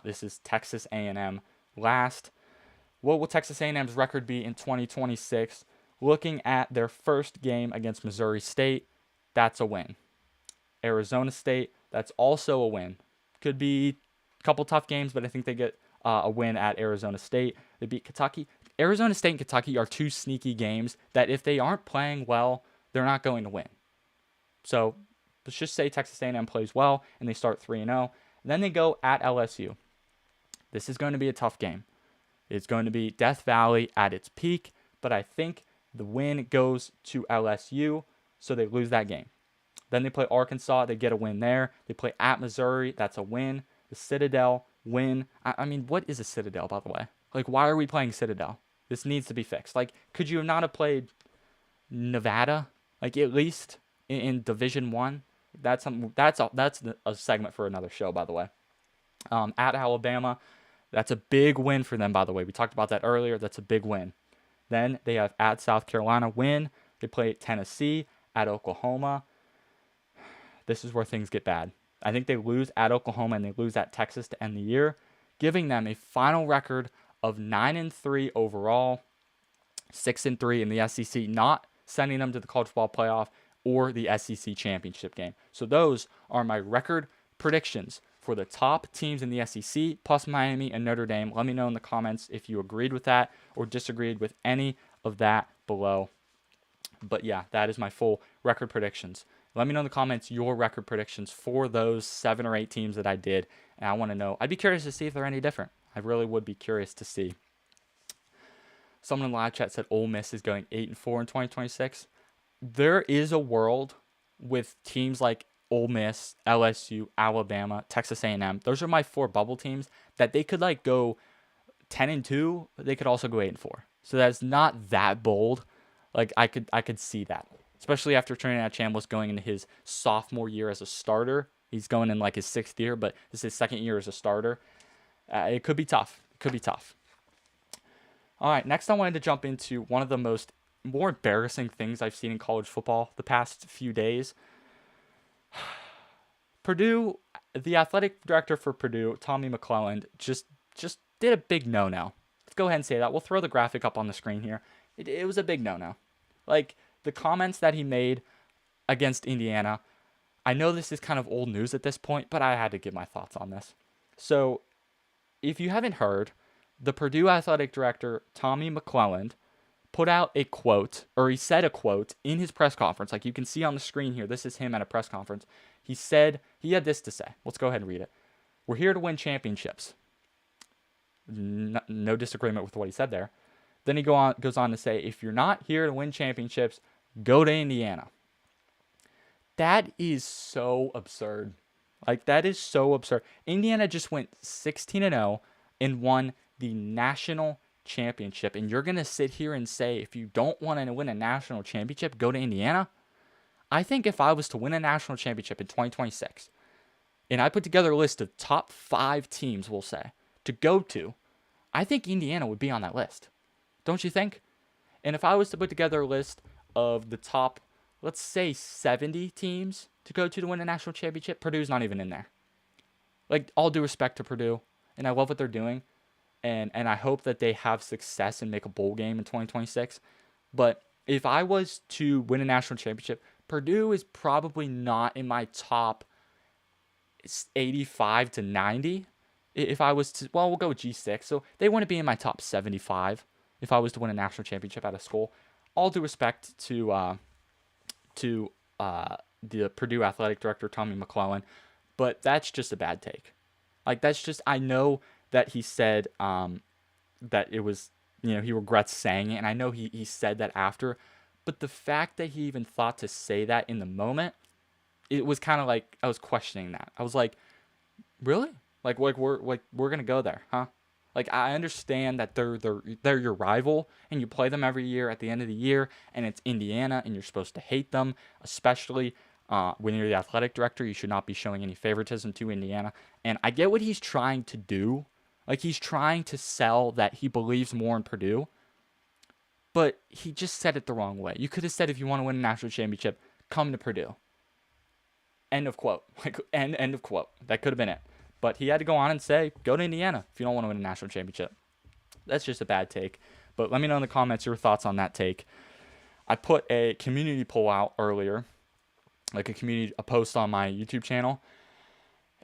This is Texas A&M. What will Texas A&M's record be in 2026? Looking at their first game against Missouri State, that's a win. Arizona State, that's also a win. Could be a couple tough games, but I think they get a win at Arizona State. They beat Kentucky. Arizona State and Kentucky are 2 sneaky games that if they aren't playing well, they're not going to win. So let's just say Texas A&M plays well and they start 3-0. Then they go at LSU. This is going to be a tough game. It's going to be Death Valley at its peak, but I think the win goes to LSU, so they lose that game. Then they play Arkansas. They get a win there. They play at Missouri. That's a win. The Citadel, win. I mean, what is a Citadel, by the way? Like, why are we playing Citadel? This needs to be fixed. Like, could you not have played Nevada? Like, at least in Division I? That's a segment for another show, by the way. At Alabama, that's a big win for them, by the way. We talked about that earlier. That's a big win. Then they have at South Carolina, win. They play at Tennessee, at Oklahoma. This is where things get bad. I think they lose at Oklahoma and they lose at Texas to end the year, giving them a final record of 9-3 overall, 6-3 in the SEC, not sending them to the college football playoff or the SEC championship game. So those are my record predictions for the top teams in the SEC, plus Miami and Notre Dame. Let me know in the comments if you agreed with that or disagreed with any of that below. But yeah, that is my full record predictions. Let me know in the comments your record predictions for those 7 or 8 teams that I did. And I want to know. I'd be curious to see if they're any different. I really would be curious to see. Someone in the live chat said Ole Miss is going 8-4 in 2026. There is a world with teams like Ole Miss, LSU, Alabama, Texas A&M. Those are my 4 bubble teams that they could go 10-2. But they could also go 8-4. So that's not that bold. Like I could see that, especially after Trinidad Chambliss going into his sophomore year as a starter. He's going in like his 6th year, but this is his 2nd year as a starter. It could be tough. It could be tough. All right, next I wanted to jump into one of the more embarrassing things I've seen in college football the past few days. Purdue, the athletic director for Purdue, Tommy McClelland, just did a big no-no. Let's go ahead and say that. We'll throw the graphic up on the screen here. It was a big no-no. Like, the comments that he made against Indiana, I know this is kind of old news at this point, but I had to give my thoughts on this. So, if you haven't heard, the Purdue athletic director, Tommy McClelland, put out a quote, or he said a quote in his press conference. Like you can see on the screen here, this is him at a press conference. He had this to say. Let's go ahead and read it. "We're here to win championships." No disagreement with what he said there. Then he goes on to say, "If you're not here to win championships, go to Indiana." That is so absurd. Like, that is so absurd. Indiana just went 16-0 and won the national championship. And you're going to sit here and say, if you don't want to win a national championship, go to Indiana? I think if I was to win a national championship in 2026, and I put together a list of top 5 teams, we'll say, to go to, I think Indiana would be on that list. Don't you think? And if I was to put together a list of the top, let's say 70 teams to go to win a national championship, Purdue's not even in there. Like, all due respect to Purdue, and I love what they're doing, and I hope that they have success and make a bowl game in 2026. But if I was to win a national championship, Purdue is probably not in my top 85 to 90. If I was to, well, we'll go with G6. So they wouldn't be in my top 75 if I was to win a national championship at a school. All due respect to the Purdue athletic director, Tommy McClelland, but that's just a bad take. Like, that's just, I know that he said that it was, he regrets saying it, and I know he said that after, but the fact that he even thought to say that in the moment, it was kind of like, I was questioning that. I was like, really? Like we're gonna go there, huh? Like, I understand that they're your rival, and you play them every year at the end of the year, and it's Indiana, and you're supposed to hate them, especially when you're the athletic director. You should not be showing any favoritism to Indiana. And I get what he's trying to do. Like, he's trying to sell that he believes more in Purdue, but he just said it the wrong way. You could have said, if you want to win a national championship, come to Purdue. End of quote. Like, end of quote. That could have been it. But he had to go on and say, go to Indiana if you don't want to win a national championship. That's just a bad take. But let me know in the comments your thoughts on that take. I put a community poll out earlier, like a post on my YouTube channel,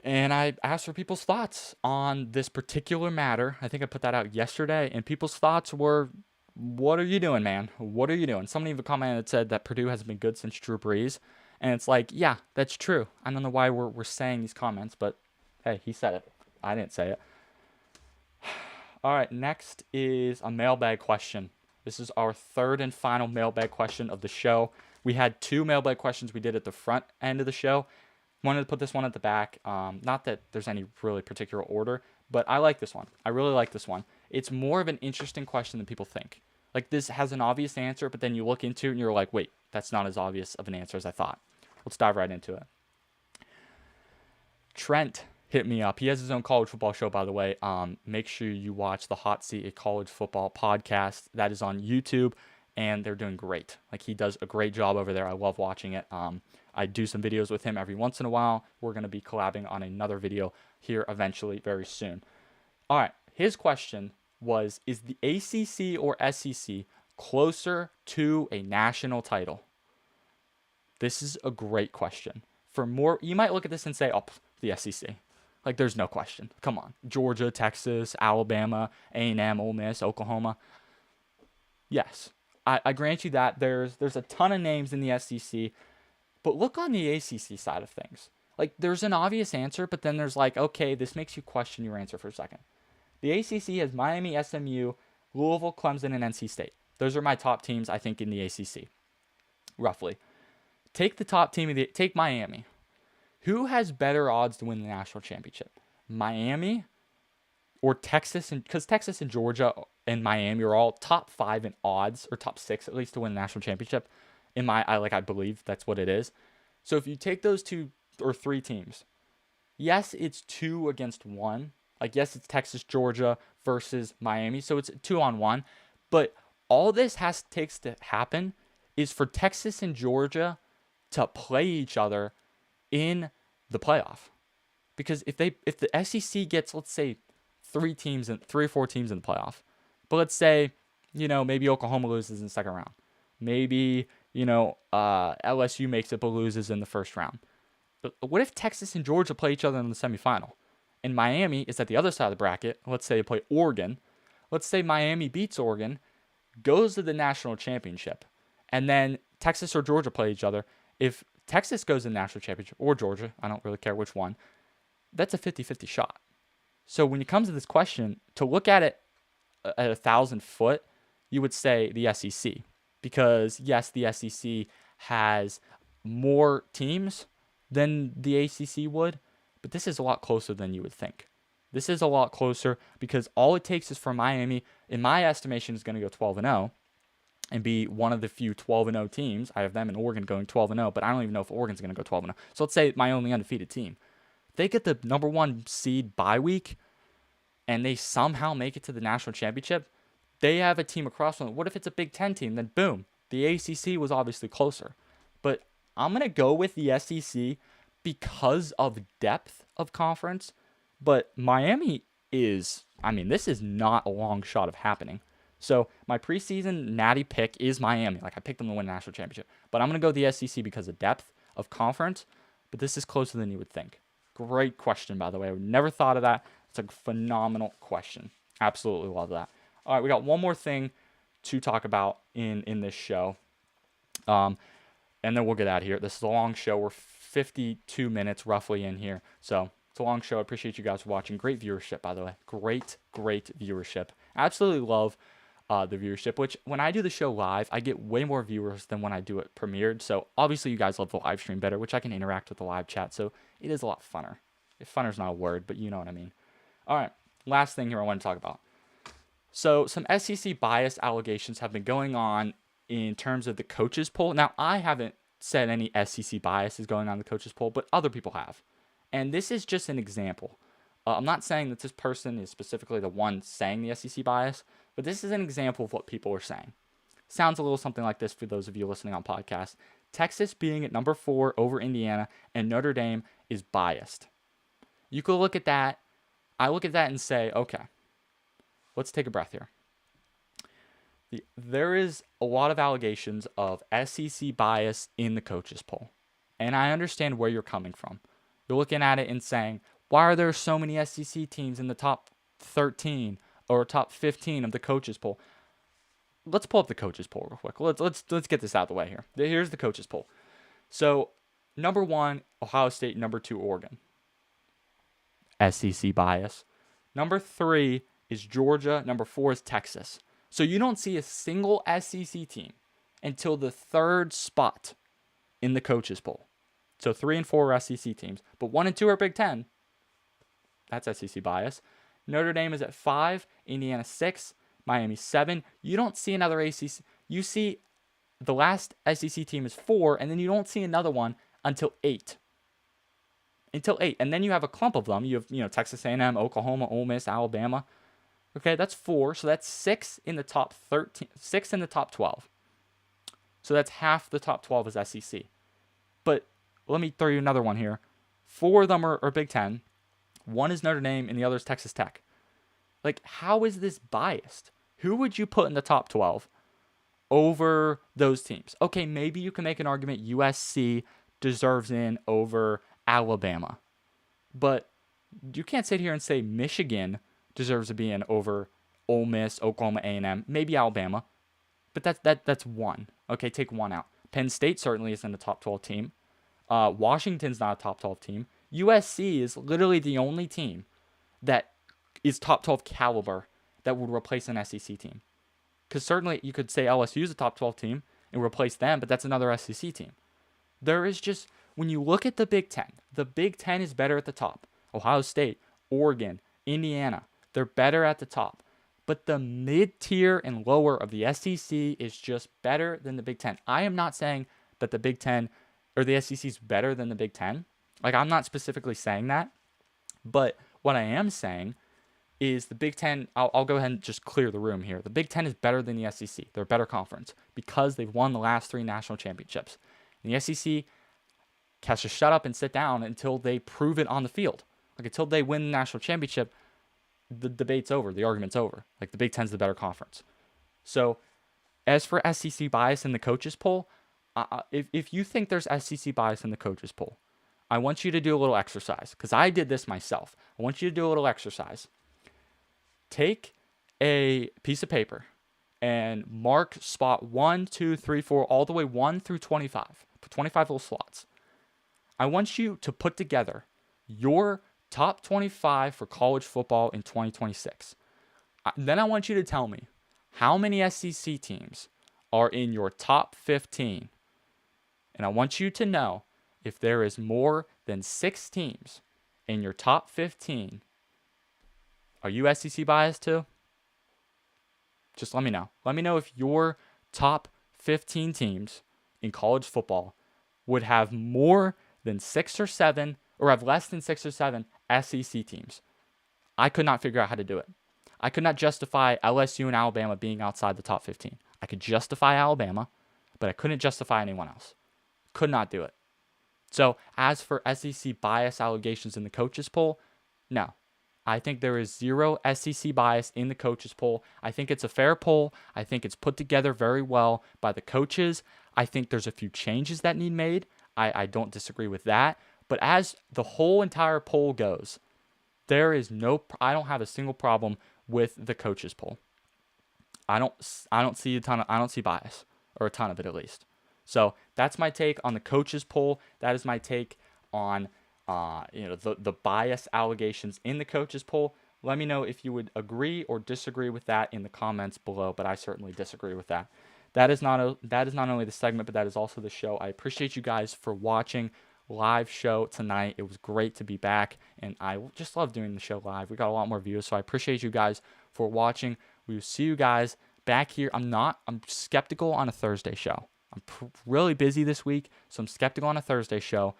and I asked for people's thoughts on this particular matter. I think I put that out yesterday, and people's thoughts were, what are you doing, man? What are you doing? Somebody even commented that said that Purdue hasn't been good since Drew Brees, and it's like, yeah, that's true. I don't know why we're saying these comments, but hey, he said it. I didn't say it. All right, next is a mailbag question. This is our 3rd and final mailbag question of the show. We had 2 mailbag questions we did at the front end of the show. Wanted to put this one at the back. Not that there's any really particular order, but I like this one. I really like this one. It's more of an interesting question than people think. Like, this has an obvious answer, but then you look into it and you're like, wait, that's not as obvious of an answer as I thought. Let's dive right into it. Trent hit me up. He has his own college football show, by the way. Make sure you watch the Hot Seat, a college football podcast. That is on YouTube, and they're doing great. Like, he does a great job over there. I love watching it. I do some videos with him every once in a while. We're going to be collabing on another video here eventually, very soon. All right, his question was, is the ACC or SEC closer to a national title? This is a great question. You might look at this and say, oh, the SEC. Like, there's no question. Come on. Georgia, Texas, Alabama, A&M, Ole Miss, Oklahoma. Yes, I grant you that. There's a ton of names in the SEC, but look on the ACC side of things. Like, there's an obvious answer, but then there's like, okay, this makes you question your answer for a second. The ACC has Miami, SMU, Louisville, Clemson, and NC State. Those are my top teams, I think, in the ACC, roughly. Take the top team take Miami. Who has better odds to win the national championship? Miami or Texas, and because Texas and Georgia and Miami are all top 5 in odds, or top 6 at least, to win the national championship. I believe that's what it is. So if you take those 2 or 3 teams, yes, it's 2 against 1. Like, yes, it's Texas, Georgia versus Miami, so it's 2-on-1. But all this takes to happen is for Texas and Georgia to play each other in the playoff. Because if the SEC gets, let's say, 3 or 4 teams in the playoff, but let's say, maybe Oklahoma loses in the second round, maybe LSU makes it but loses in the first round. But what if Texas and Georgia play each other in the semifinal, and Miami is at the other side of the bracket? Let's say they play Oregon. Let's say Miami beats Oregon, goes to the national championship, and then Texas or Georgia play each other. If Texas goes to the national championship, or Georgia, I don't really care which one, that's a 50-50 shot. So when it comes to this question, to look at it at 1,000 foot, you would say the SEC. Because, yes, the SEC has more teams than the ACC would, but this is a lot closer than you would think. This is a lot closer because all it takes is for Miami, in my estimation, is going to go 12-0 and be one of the few 12-0 teams. I have them in Oregon going 12-0, but I don't even know if Oregon's going to go 12-0. So let's say my only undefeated team. They get the number 1 seed bye week and they somehow make it to the national championship, they have a team across from them. What if it's a Big Ten team? Then boom, the ACC was obviously closer. But I'm going to go with the SEC because of depth of conference. But Miami this is not a long shot of happening. So my preseason natty pick is Miami. Like, I picked them to win the national championship. But I'm going to go the SEC because of depth of conference. But this is closer than you would think. Great question, by the way. I never thought of that. It's a phenomenal question. Absolutely love that. All right, we got one more thing to talk about in this show. And then we'll get out of here. This is a long show. We're 52 minutes roughly in here. So it's a long show. I appreciate you guys for watching. Great viewership, by the way. Great viewership. Absolutely love the viewership, which when I do the show live, I get way more viewers than when I do it premiered. So obviously you guys love the live stream better, which I can interact with the live chat. So it is a lot funner. If funner's not a word, but you know what I mean. All right, last thing here I want to talk about. So some SEC bias allegations have been going on in terms of the coaches poll. Now, I haven't said any SEC bias is going on in the coaches poll, but other people have. And this is just an example. I'm not saying that this person is specifically the one saying the SEC bias, but this is an example of what people are saying. Sounds a little something like this for those of you listening on podcasts. Texas being at number 4 over Indiana and Notre Dame is biased. You could look at that. I look at that and say, okay, let's take a breath here. There is a lot of allegations of SEC bias in the coaches poll. And I understand where you're coming from. You're looking at it and saying, why are there so many SEC teams in the top 13 or top 15 of the coaches poll? Let's pull up the coaches poll real quick. Let's get this out of the way here. Here's the coaches poll. So, number 1, Ohio State. Number 2, Oregon. SEC bias. Number 3 is Georgia. Number 4 is Texas. So you don't see a single SEC team until the 3rd spot in the coaches poll. So 3 and 4 are SEC teams, but 1 and 2 are Big Ten. That's SEC bias. Notre Dame is at 5, Indiana 6, Miami 7. You don't see another ACC. You see the last SEC team is 4, and then you don't see another one until 8. And then you have a clump of them. You have, Texas A&M, Oklahoma, Ole Miss, Alabama. Okay, that's 4. So that's 6 in the top 13, 6 in the top 12. So that's half the top 12 is SEC. But let me throw you another one here. 4 of them are Big Ten. 1 is Notre Dame, and the other is Texas Tech. Like, how is this biased? Who would you put in the top 12 over those teams? Okay, maybe you can make an argument USC deserves in over Alabama. But you can't sit here and say Michigan deserves to be in over Ole Miss, Oklahoma A&M, maybe Alabama. But that's 1. Okay, take 1 out. Penn State certainly isn't a top 12 team. Washington's not a top 12 team. USC is literally the only team that is top 12 caliber that would replace an SEC team. Because certainly you could say LSU is a top 12 team and replace them, but that's another SEC team. There is just, when you look at the Big Ten is better at the top. Ohio State, Oregon, Indiana. They're better at the top. But the mid-tier and lower of the SEC is just better than the Big Ten. I am not saying that the Big Ten or the SEC is better than the Big Ten. Like, I'm not specifically saying that. But what I am saying is the Big Ten, I'll go ahead and just clear the room here. The Big Ten is better than the SEC. They're a better conference because they've won the last 3 national championships. And the SEC has to shut up and sit down until they prove it on the field. Like, until they win the national championship, the debate's over. The argument's over. Like, the Big Ten's the better conference. So, as for SEC bias in the coaches poll, if you think there's SEC bias in the coaches poll, I want you to do a little exercise, because I did this myself. I want you to do a little exercise. Take a piece of paper and mark spot 1, 2, 3, 4, all the way 1 through 25. Put 25 little slots. I want you to put together your top 25 for college football in 2026. Then I want you to tell me how many SEC teams are in your top 15. And I want you to know if there is more than 6 teams in your top 15. Are you SEC biased too? Just let me know. Let me know if your top 15 teams in college football would have more than 6 or 7, or have less than 6 or 7 SEC teams. I could not figure out how to do it. I could not justify LSU and Alabama being outside the top 15. I could justify Alabama, but I couldn't justify anyone else. Could not do it. So as for SEC bias allegations in the coaches poll, no. I think there is 0 SEC bias in the coaches poll. I think it's a fair poll. I think it's put together very well by the coaches. I think there's a few changes that need made. I don't disagree with that. But as the whole entire poll goes, I don't have a single problem with the coaches poll. I don't see bias, or a ton of it at least. So that's my take on the coaches poll. That is my take on the bias allegations in the coaches poll. Let me know if you would agree or disagree with that in the comments below, but I certainly disagree with that. That is not only the segment, but that is also the show. I appreciate you guys for watching live show tonight. It was great to be back, and I just love doing the show live. We got a lot more views, so I appreciate you guys for watching. We will see you guys back here. I'm skeptical on a Thursday show. I'm really busy this week, so I'm skeptical on a Thursday show,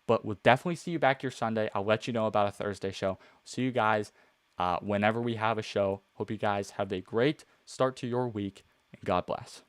but we'll definitely see you back here Sunday. I'll let you know about a Thursday show. See you guys whenever we have a show. Hope you guys have a great start to your week, and God bless.